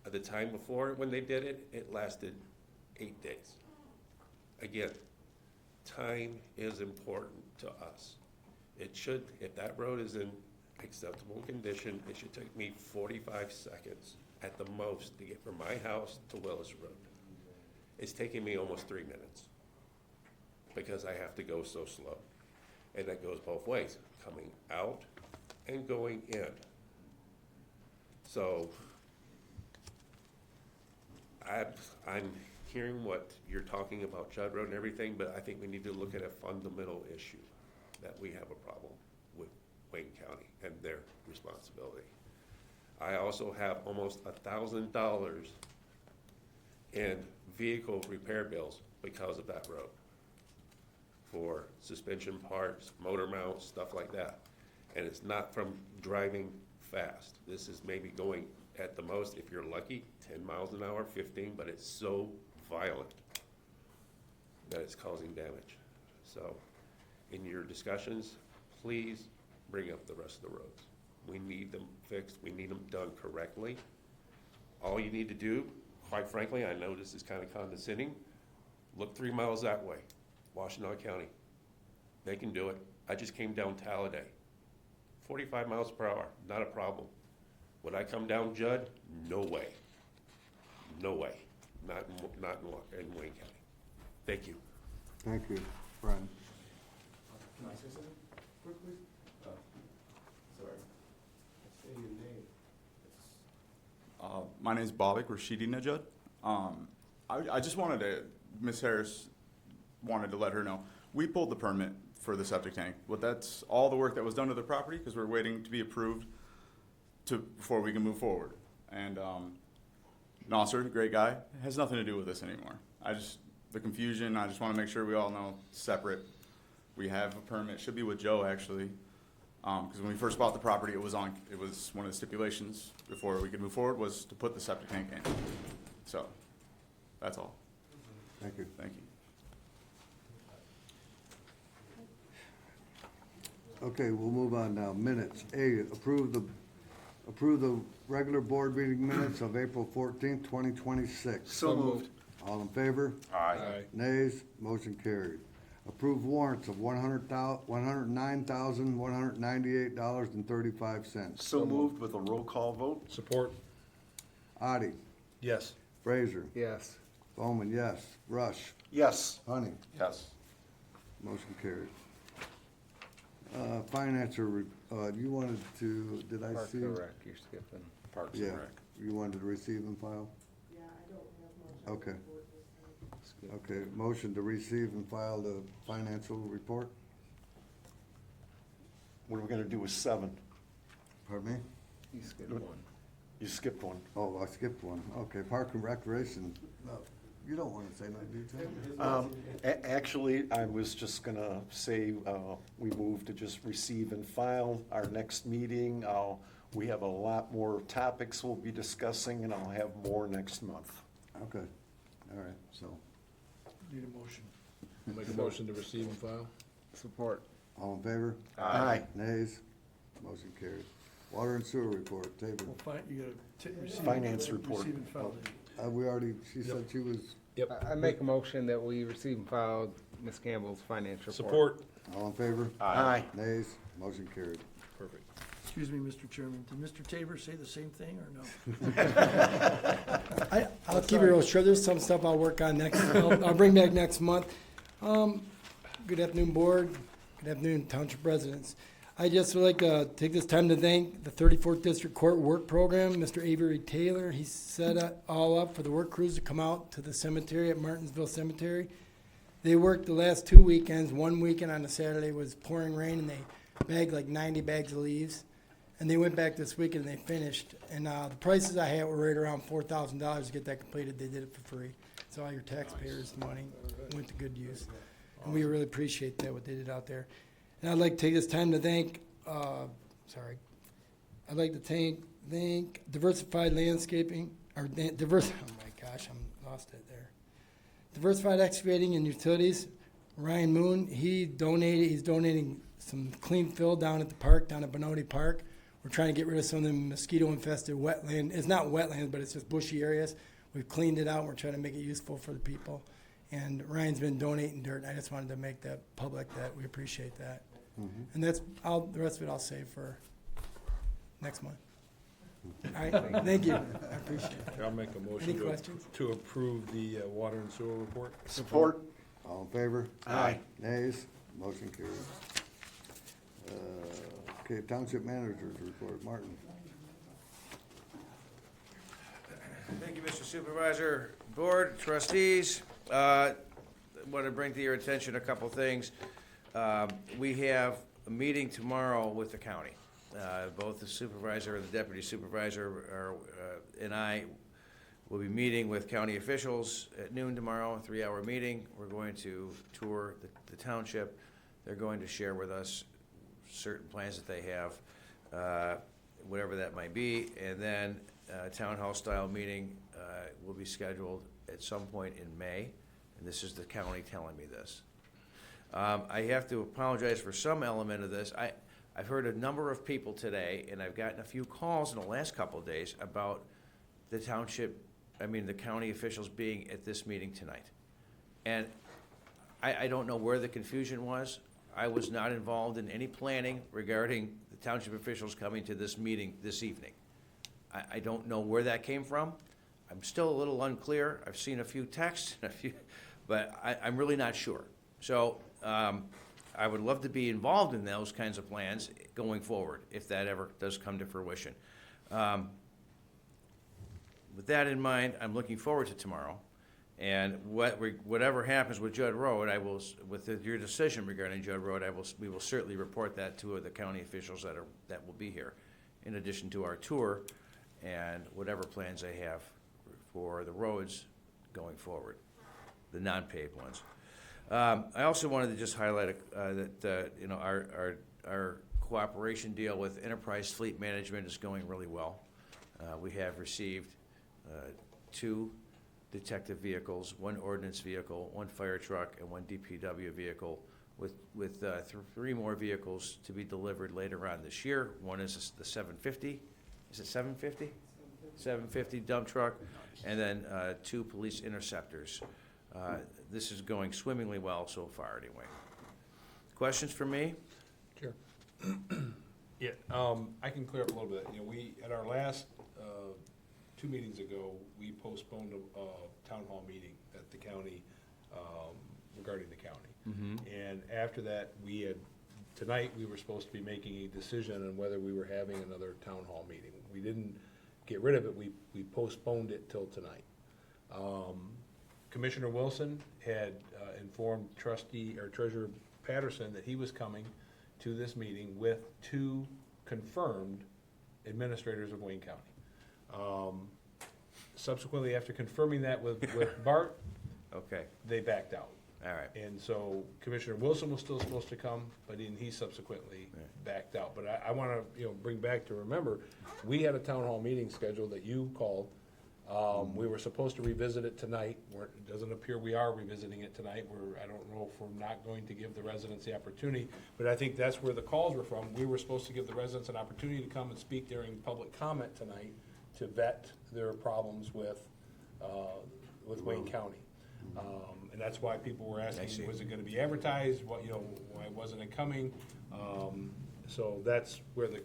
At the time before, when they did it, it lasted 8 days. Again, time is important to us. It should, if that road is in acceptable condition, it should take me 45 seconds at the most to get from my house to Willis Road. It's taking me almost 3 minutes because I have to go so slow. And that goes both ways, coming out and going in. So I'm hearing what you're talking about, Judd Road and everything, but I think we need to look at a fundamental issue, that we have a problem with Wayne County and their responsibility. I also have almost $1,000 in vehicle repair bills because of that road, for suspension parts, motor mounts, stuff like that. And it's not from driving fast. This is maybe going at the most, if you're lucky, 10 miles an hour, 15, but it's so violent that it's causing damage. So in your discussions, please bring up the rest of the roads. We need them fixed. We need them done correctly. All you need to do, quite frankly, I know this is kind of condescending, look 3 miles that way, Washtenaw County. They can do it. I just came down Talladay. 45 miles per hour, not a problem. Would I come down Judd? No way. No way. Not in Wayne County. Thank you. Thank you, Brian. Can I say something quickly? Sorry. Say your name. My name is Babak Rashidi Najad. I just wanted to, Ms. Harris wanted to let her know, we pulled the permit for the septic tank, but that's all the work that was done to the property because we're waiting to be approved before we can move forward. And Nasser, great guy, has nothing to do with this anymore. The confusion, I just want to make sure we all know it's separate. We have a permit, should be with Joe actually, because when we first bought the property, it was one of the stipulations before we could move forward was to put the septic tank in. So, that's all. Thank you. Thank you. Okay, we'll move on now. Minutes. A, approve the regular board meeting minutes of April 14th, 2026. So moved. All in favor? Aye. Nays? Motion carried. Approve warrants of $109,198.35. So moved with a roll call vote? Support? Adi, Yes. Frazier, Yes. Bowman, yes. Rush, Yes. Honey, Yes. motion carried. Financer, you wanted to, did I Park see? and Rec, you're skipping. Parks Yeah, and Rec. you wanted to receive and file? Yeah, I don't have much. Okay. report this time. Skip. Okay, motion to receive and file the financial report? What are we gonna do with 7? Pardon me? You skipped one. You skipped one. Oh, I skipped one. Okay, Park and Recreation. No, you don't want to say nothing, do you, Tim? Actually, I was just gonna say, we move to just receive and file our next meeting. We have a lot more topics we'll be discussing, and I'll have more next month. Okay, all right, so, Need a motion. Make a motion to receive and file? Support. all in favor? Aye. Nays? Motion carried. Water and sewer report, Tabor. Well, you gotta receive. Finance report. Receive and file. We already, she said she was, Yep. I make a motion that we receive and file Ms. Campbell's finance report. Support? all in favor? Aye. Nays? Motion carried. Perfect. Excuse me, Mr. Chairman, did Mr. Tabor say the same thing or no? I'll keep it real short. There's some stuff I'll work on next, I'll bring back next month. Good afternoon, board. Good afternoon, township residents. I just would like to take this time to thank the 34th District Court Work Program, Mr. Avery Taylor. He set it all up for the work crews to come out to the cemetery at Martinsville Cemetery. They worked the last 2 weekends. One weekend on a Saturday was pouring rain, and they bagged like 90 bags of leaves. And they went back this weekend and they finished. And the prices I had were right around $4,000 to get that completed. They did it for free. So all your taxpayers' money went to good use. And we really appreciate that, what they did out there. And I'd like to take this time to thank, I'd like to thank Diversified Landscaping, oh my gosh, I'm lost it there. Diversified Excavating and Utilities Ryan Moon, he's donating some clean fill down at the park, down at Benody Park. We're trying to get rid of some of the mosquito-infested wetland. It's not wetlands, but it's just bushy areas. We've cleaned it out. We're trying to make it useful for the people. And Ryan's been donating dirt. I just wanted to make that public that we appreciate that. And the rest of it I'll save for next month. All right, thank you. I appreciate it. I'll make a motion Any questions? to approve the water and sewer report. Support. All in favor? Aye. Nays? Motion carries. Okay, Township Manager's report, Martin. Thank you, Mr. Supervisor. Board, trustees, want to bring to your attention a couple things. We have a meeting tomorrow with the county. Both the supervisor and the deputy supervisor and I will be meeting with county officials at noon tomorrow, a 3-hour meeting. We're going to tour the township. They're going to share with us certain plans that they have, whatever that might be. And then a town hall style meeting will be scheduled at some point in May. And this is the county telling me this. I have to apologize for some element of this. I've heard a number of people today, and I've gotten a few calls in the last couple of days about the county officials being at this meeting tonight. And I don't know where the confusion was. I was not involved in any planning regarding the township officials coming to this meeting this evening. I don't know where that came from. I'm still a little unclear. I've seen a few texts, but I'm really not sure. So I would love to be involved in those kinds of plans going forward, if that ever does come to fruition. With that in mind, I'm looking forward to tomorrow. And whatever happens with Judd Road, with your decision regarding Judd Road, we will certainly report that to the county officials that will be here, in addition to our tour and whatever plans they have for the roads going forward, the non-paved ones. I also wanted to just highlight that our cooperation deal with Enterprise Fleet Management is going really well. We have received 2 detective vehicles, 1 ordnance vehicle, 1 fire truck, and 1 DPW vehicle, with 3 more vehicles to be delivered later on this year. One is the 750. Is it 750? 750 dump truck, and then 2 police interceptors. This is going swimmingly well so far, anyway. Questions for me? Sure. Yeah, I can clear up a little bit. We, at our last 2 meetings ago, we postponed a town hall meeting at the county regarding the county. And after that, tonight we were supposed to be making a decision on whether we were having another town hall meeting. We didn't get rid of it, we postponed it till tonight. Commissioner Wilson had informed Treasurer Patterson that he was coming to this meeting with 2 confirmed administrators of Wayne County. Subsequently, after confirming that with Bart, Okay, they backed out. all right. And so Commissioner Wilson was still supposed to come, but he subsequently backed out. But I want to, bring back to remember, we had a town hall meeting scheduled that you called. We were supposed to revisit it tonight. It doesn't appear we are revisiting it tonight. I don't know if we're not going to give the residents the opportunity, but I think that's where the calls were from. We were supposed to give the residents an opportunity to come and speak during public comment tonight to vet their problems with Wayne County. And that's why people were asking, was it gonna be advertised, why wasn't it coming? So that's where the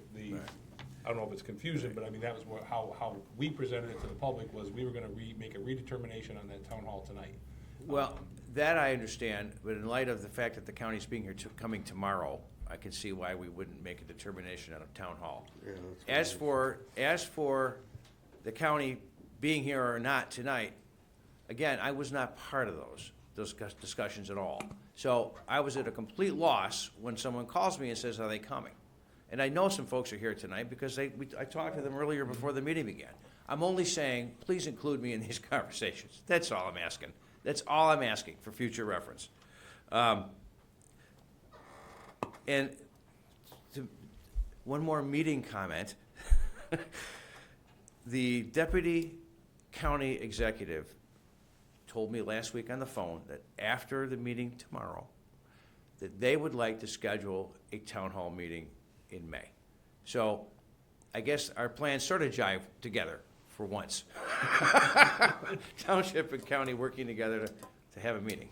I don't know if it's confusion, but I mean, that was how we presented it to the public, was we were gonna make a redetermination on that town hall tonight. Well, that I understand, but in light of the fact that the county's being here coming tomorrow, I can see why we wouldn't make a determination at a town hall. Yeah, that's As for the county being here or not tonight, again, I was not part of those discussions at all. So I was at a complete loss when someone calls me and says, are they coming? And I know some folks are here tonight because I talked to them earlier before the meeting began. I'm only saying, please include me in these conversations. That's all I'm asking. That's all I'm asking for future reference. And one more meeting comment. The deputy county executive told me last week on the phone that after the meeting tomorrow, that they would like to schedule a town hall meeting in May. So I guess our plans sort of jive together for once. Township and county working together to have a meeting.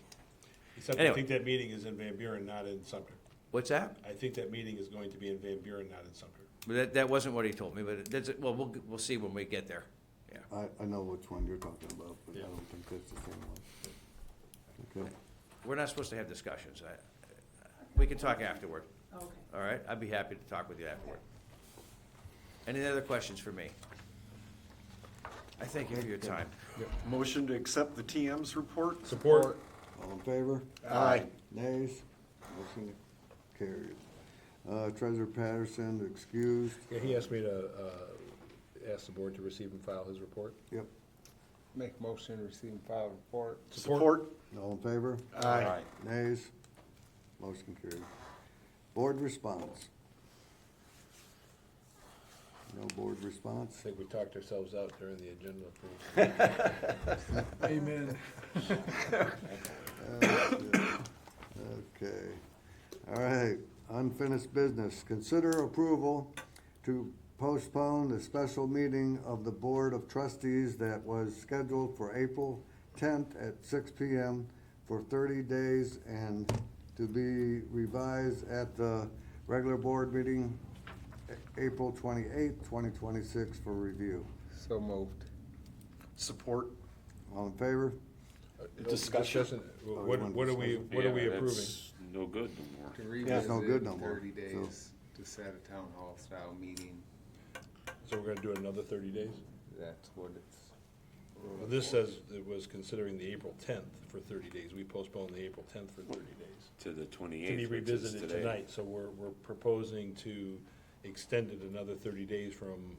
Except I Anyway. think that meeting is in Van Buren, not in Sumpter. What's that? I think that meeting is going to be in Van Buren, not in Sumpter. But that wasn't what he told me, but that's, well, we'll see when we get there. Yeah. I know which one you're talking about, but I Yeah. don't think that's the same one. Okay. We're not supposed to have discussions. We can talk afterward. Okay. All right? I'd be happy to talk with you afterward. Any other questions for me? I thank you for your time. Motion to accept the TM's report? Support. All in favor? Aye. Nays? Motion carried. Treasurer Patterson excused. Yeah, he asked me to ask the board to receive and file his report. Yep. Make motion to receive and file report. Support? All in favor? Aye. Nays? Motion carried. Board response. No board I response? think we talked ourselves out during the agenda approval. Amen. Okay. All right, unfinished business. Consider approval to postpone the special meeting of the Board of Trustees that was scheduled for April 10th at 6 PM for 30 days and to be revised at the regular board meeting April 28th, 2026 for review. So moved. Support? All in favor? Discussion? What are we approving? No good no more. To It's no good revisit no more, 30 so. days to set a town hall style meeting. So we're gonna do it another 30 days? That's what it's. Well, this says it was considering the April 10th for 30 days. We postponed the April 10th for 30 days. To the 28th. To be which is revisited today. tonight, so we're proposing to extend it another 30 days from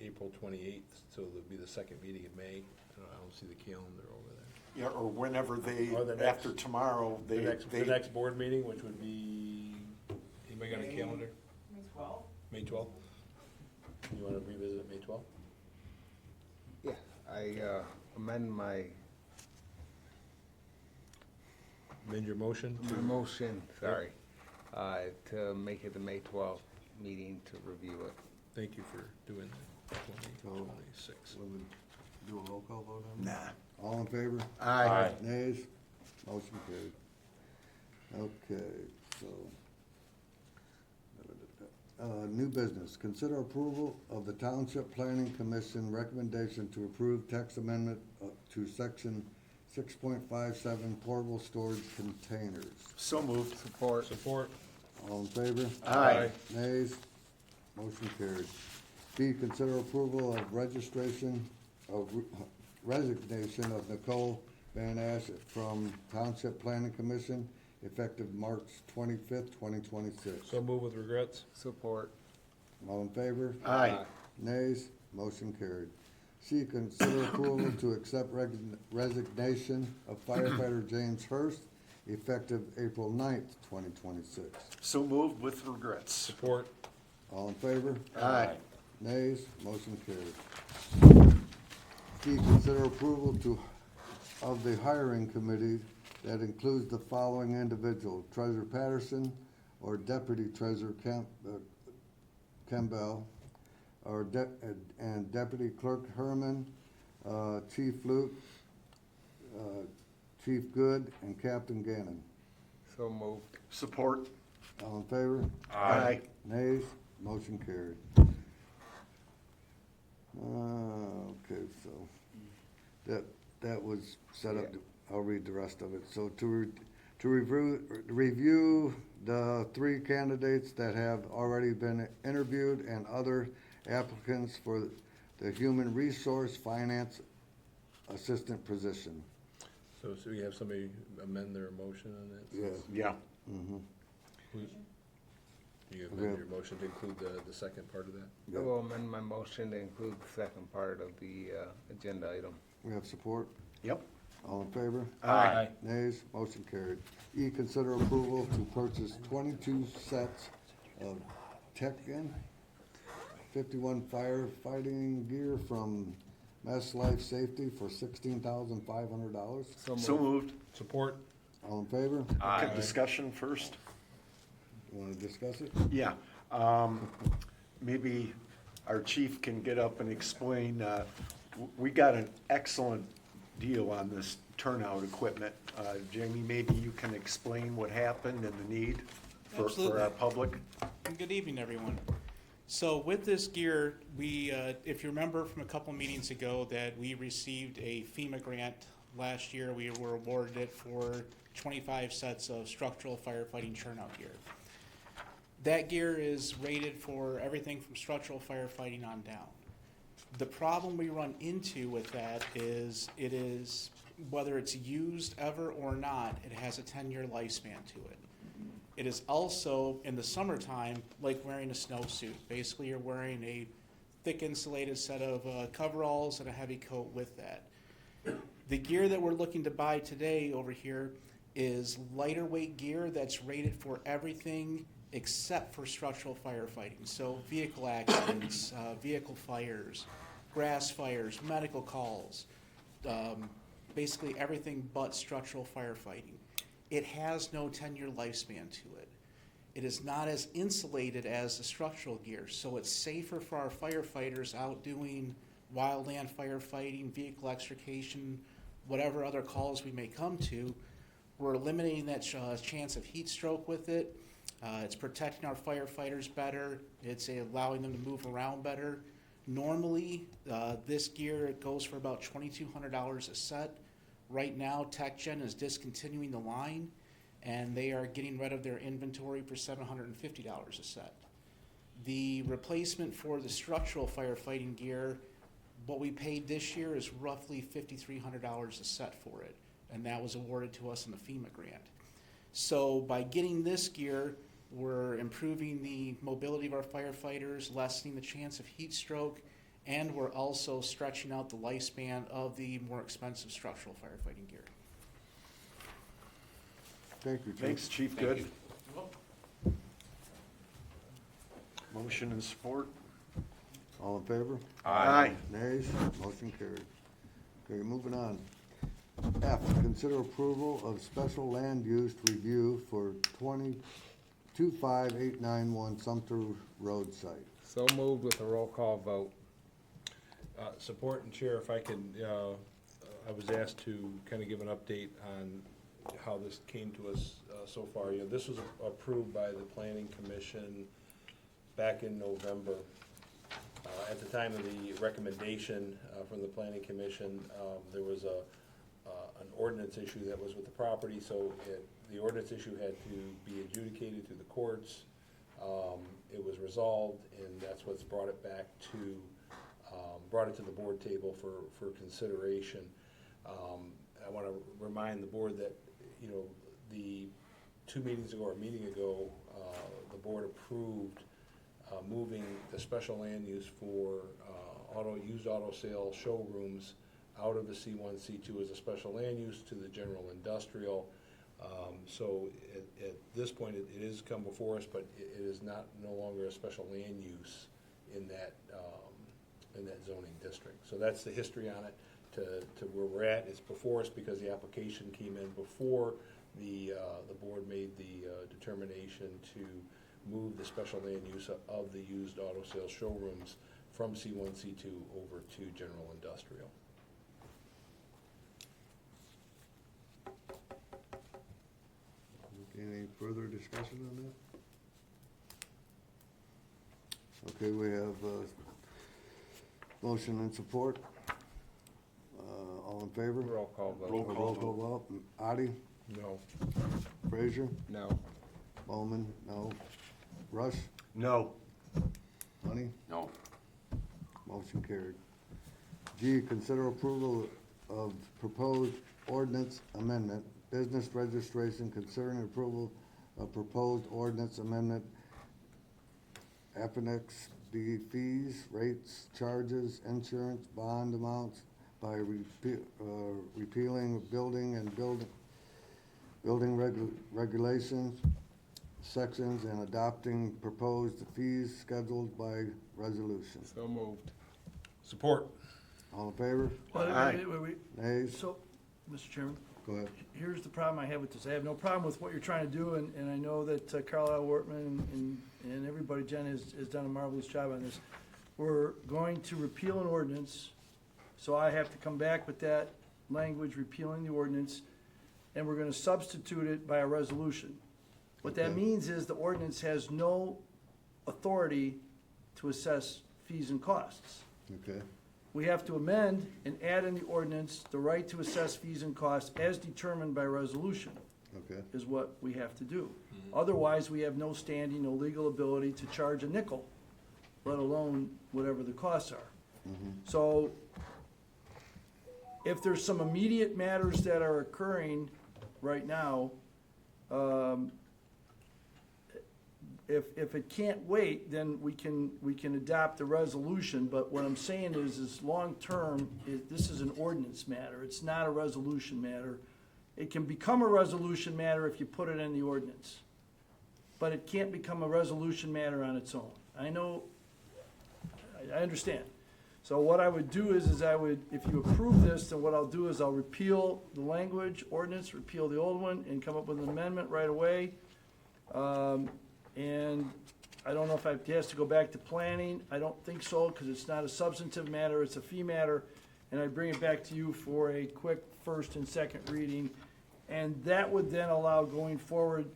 April 28th, so there'll be the second meeting in May. I don't see the calendar over there. Yeah, or whenever they, Or the next- after tomorrow, The they. next board meeting, which would be, anybody got a calendar? May 12th. May 12th? You wanna revisit it May 12th? Yeah, I amend my Amend your motion to, motion, sorry, to make it the May 12th meeting to review it. thank you for doing that. So- 26. Will we do a roll call vote on that? Nah. All in favor? Aye. Nays? Motion carried. Okay, so. New business, consider approval of the Township Planning Commission recommendation to approve text amendment to section 6.57 portable storage containers. So moved. Support. Support. All in favor? Aye. Nays? Motion carried. B, consider approval of resignation of Nicole Van Ash from Township Planning Commission effective March 25th, 2026. So move with regrets. Support. All in favor? Aye. Nays? Motion carried. C, consider approval to accept resignation of firefighter James Hurst effective April 9th, 2026. So moved with regrets. Support. All in favor? Aye. Nays? Motion carried. D, consider approval of the hiring committee that includes the following individual: Treasurer Patterson or Deputy Treasurer Campbell, and Deputy Clerk Herman, Chief Luke, Chief Good, and Captain Gannon. So moved. Support? All in favor? Aye. Nays? Motion carried. Okay, so that was set up, I'll read the rest of it. So to review the 3 candidates that have already been interviewed and other applicants for the Human Resource Finance Assistant position. So we have somebody amend their motion on that? Yes. Yeah. Who's- You Okay. amend your motion to include the second part of that? I will amend my motion to include the second part of the agenda item. We have support? Yep. All in favor? Aye. Nays, motion carried. E, consider approval to purchase 22 sets of Tech-In 51 firefighting gear from Mass Life Safety for $16,500. So moved. Support. All in favor? Discussion first? You wanna discuss it? Yeah. Maybe our chief can get up and explain, we got an excellent deal on this turnout equipment. Jamie, maybe you can explain what happened and the need for Absolutely. our public? Good evening, everyone. So with this gear, we, if you remember from a couple meetings ago that we received a FEMA grant last year, we were awarded it for 25 sets of structural firefighting turnout gear. That gear is rated for everything from structural firefighting on down. The problem we run into with that is it is, whether it's used ever or not, it has a 10-year lifespan to it. It is also, in the summertime, like wearing a snowsuit. Basically, you're wearing a thick insulated set of coveralls and a heavy coat with that. The gear that we're looking to buy today over here is lighter weight gear that's rated for everything except for structural firefighting. So vehicle accidents, vehicle fires, grass fires, medical calls, basically everything but structural firefighting. It has no 10-year lifespan to it. It is not as insulated as the structural gear, so it's safer for our firefighters out doing wildland firefighting, vehicle extrication, whatever other calls we may come to. We're eliminating that chance of heat stroke with it. It's protecting our firefighters better. It's allowing them to move around better. Normally, this gear goes for about $2,200 a set. Right now, TechGen is discontinuing the line, and they are getting rid of their inventory for $750 a set. The replacement for the structural firefighting gear, what we paid this year is roughly $5,300 a set for it, and that was awarded to us in the FEMA grant. So by getting this gear, we're improving the mobility of our firefighters, lessening the chance of heat stroke, and we're also stretching out the lifespan of the more expensive structural firefighting gear. Thank you, Chief. Thanks, Chief, good. Motion and support? All in favor? Aye. Nays? Motion carried. Okay, moving on. F, consider approval of special land use review for 25891 Sumpter Road site. So moved with a roll call vote. Support, and Chair, if I can, I was asked to kind of give an update on how this came to us so far. You know, this was approved by the Planning Commission back in November. At the time of the recommendation from the Planning Commission, there was an ordinance issue that was with the property, so the ordinance issue had to be adjudicated through the courts. It was resolved, and that's what's brought it back to brought it to the board table for consideration. I want to remind the board that, you know, the 2 meetings ago or a meeting ago, the board approved moving the special land use for used auto sale showrooms out of the C1, C2 as a special land use to the general industrial. So at this point, it is come before us, but it is no longer a special land use in that zoning district. So that's the history on it to where we're at. It's before us because the application came in before the board made the determination to move the special land use of the used auto sales showrooms from C1, C2 over to general industrial. Any further discussion on that? Okay, we have motion and support. All in favor? Roll call vote. Roll call vote. Adi? No. Frazier? No. Bowman? No. Rush? No. Honey? No. Motion carried. G, consider approval of proposed ordinance amendment, business registration, considering approval of proposed ordinance amendment, Appendix D fees, rates, charges, insurance, bond amounts by repealing building and building regulations, sections, and adopting proposed fees scheduled by resolution. So moved. Support. All in favor? Wait. Nays? So, Mr. Chairman, Go ahead. Here's the problem I have with this. I have no problem with what you're trying to do, and I know that Carlisle Wortman and everybody, Jen, has done a marvelous job on this. We're going to repeal an ordinance, so I have to come back with that language repealing the ordinance, and we're gonna substitute it by a resolution. What that Okay. means is the ordinance has no authority to assess fees and costs. Okay, We have to amend and add in the ordinance the right to assess fees and costs as determined by resolution, okay, is what we have to do. Otherwise, we have no standing, no legal ability to charge a nickel, let alone whatever the costs are. So if there's some immediate matters that are occurring right now, if it can't wait, then we can adopt a resolution, but what I'm saying is long-term, this is an ordinance matter, it's not a resolution matter. It can become a resolution matter if you put it in the ordinance, but it can't become a resolution matter on its own. I know, I understand. So what I would do is I would, if you approve this, then what I'll do is I'll repeal the language ordinance, repeal the old one, and come up with an amendment right away. And I don't know if it has to go back to planning. I don't think so, because it's not a substantive matter, it's a fee matter. And I bring it back to you for a quick first and second reading. And that would then allow going forward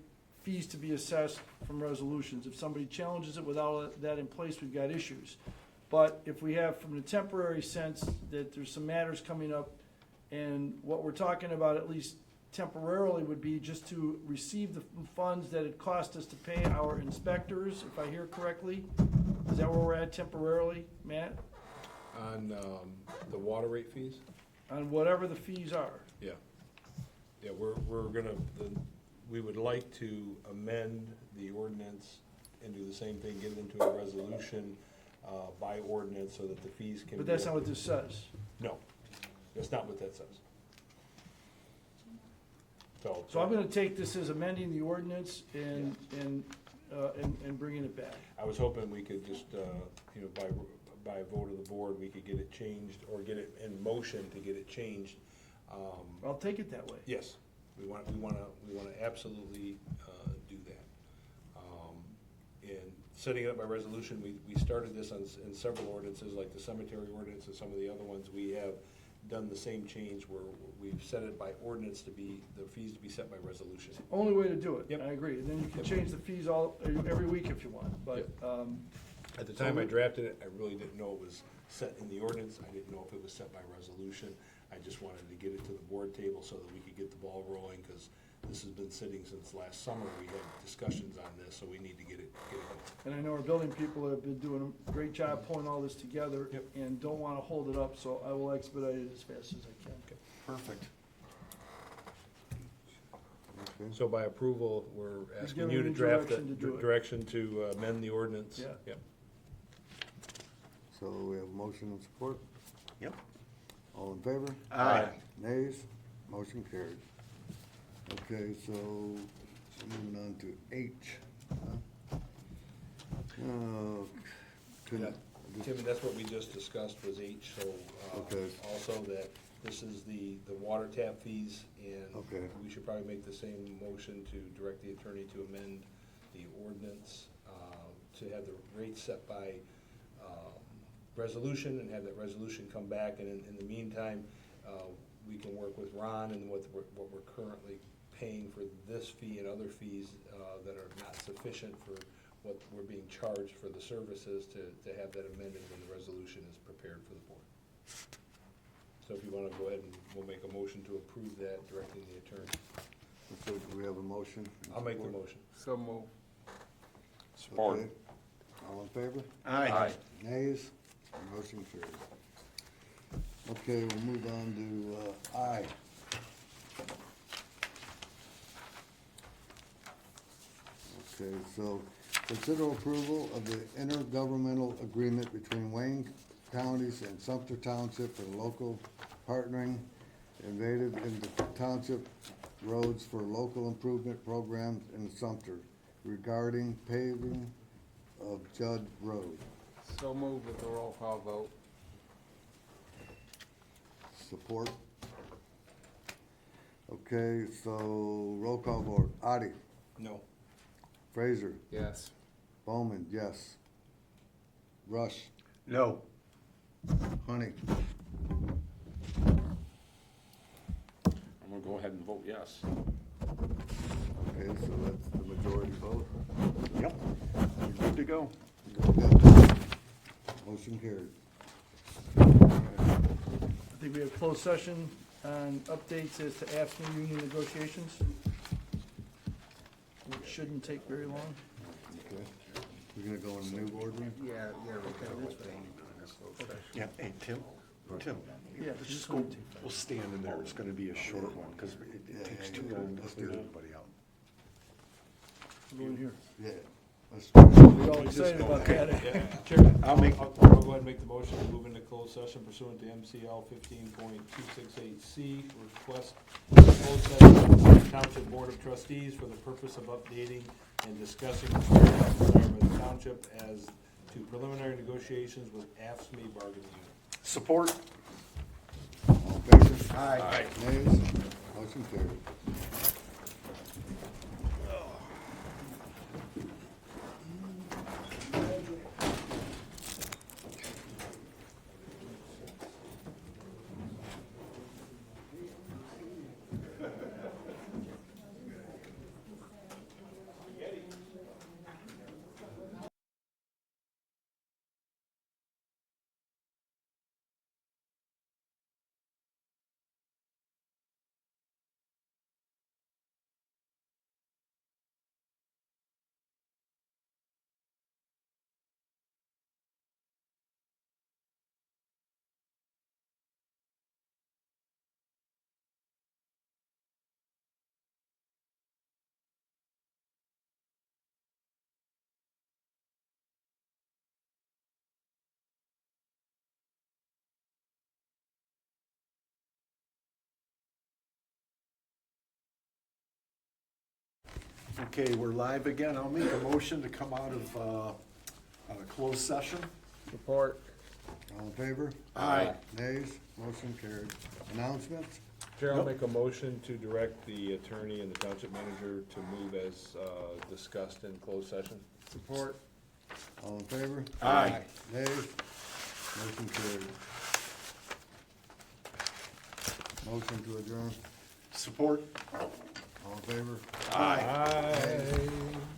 fees to be assessed from resolutions. If somebody challenges it without that in place, we've got issues. But if we have from the temporary sense that there's some matters coming up, and what we're talking about, at least temporarily, would be just to receive the funds that it cost us to pay our inspectors, if I hear correctly. Is that where we're at temporarily, Matt? On the water rate fees? On whatever the fees are. Yeah. Yeah, we're gonna, we would like to amend the ordinance and do the same thing, get it into a resolution by ordinance so that the fees can be. But that's not what this says. No, that's not what that says. So I'm gonna take this as amending the ordinance and bringing it back. I was hoping we could just, you know, by a vote of the board, we could get it changed or get it in motion to get it changed. I'll take it that way. Yes, we wanna absolutely do that. And setting it up by resolution, we started this in several ordinances, like the cemetery ordinance and some of the other ones. We have done the same change where we've set it by ordinance to be, the fees to be set by resolution. Only way to do it. Yep. I agree. And then you can change the fees every week if you want, but, At the time I drafted it, I really didn't know it was set in the ordinance. I didn't know if it was set by resolution. I just wanted to get it to the board table so that we could get the ball rolling, because this has been sitting since last summer. We had discussions on this, so we need to get it going. and I know our building people have been doing a great job pulling all this together. Yep. And don't wanna hold it up, so I will expedite it as fast as I can. Perfect. okay. So by approval, we're asking giving you to me draft direction to do the it. direction to amend the ordinance. Yeah. Yep. So we have motion and support. Yep. All in favor? Aye. Nays? Motion carried. Okay, so moving on to H. huh? Yeah, Timmy, that's what we just discussed was H, so, Okay. also that this is the water tap fees, and Okay. we should probably make the same motion to direct the attorney to amend the ordinance, to have the rates set by, resolution, and have that resolution come back, and in the meantime, we can work with Ron and what we're currently paying for this fee and other fees, that are not sufficient for what we're being charged for the services, to have that amended when the resolution is prepared for the board. So if you wanna go ahead and we'll make a motion to approve that, directing the attorney. So do we have a motion? and I'll make the support? motion. So move. Support. Okay. All in favor? Aye. Nays? Motion carried. Okay, we'll move on to I. Okay, so consider approval of the intergovernmental agreement between Wayne counties and Sumpter Township for local partnering invaded into township roads for local improvement programs in Sumpter regarding paving of Judd Road. So move with the roll call vote. Support. Okay, so roll call vote. Adi, No. Fraser, Yes. Bowman, yes. Rush, No. Honey, I'm gonna go ahead and vote yes. okay, so that's the majority vote. Yep. You're good to go. Good. Motion carried. I think we have closed session on updates as to AFSCME union negotiations. Which shouldn't take very long. Okay. We're gonna go in the new boardroom? Yeah, we can. Yeah, hey, Tim, Yeah, just go, we'll stand in there. It's gonna be a short one, because it takes too long to clear everybody out. Go in here. Yeah. Let's We're all excited about that. Chairman, I'll make- I'll go ahead and make the motion to move into closed session pursuant to MCL 15.268C, request closed session of the Township Board of Trustees for the purpose of updating and discussing the requirement of the township as to preliminary negotiations with AFSCME bargaining unit. Support? All in favor? Aye. Nays? Motion carried. Okay, we're live again. I'll make a motion to come out of closed session. Support. All in favor? Aye. Nays? Motion carried. Announcements? Chair, I'll Nope. make a motion to direct the attorney and the township manager to move as discussed in closed session. Support. All in favor? Aye. Nays? Motion carried. Motion to adjourn. Support? All in favor? Aye. Aye.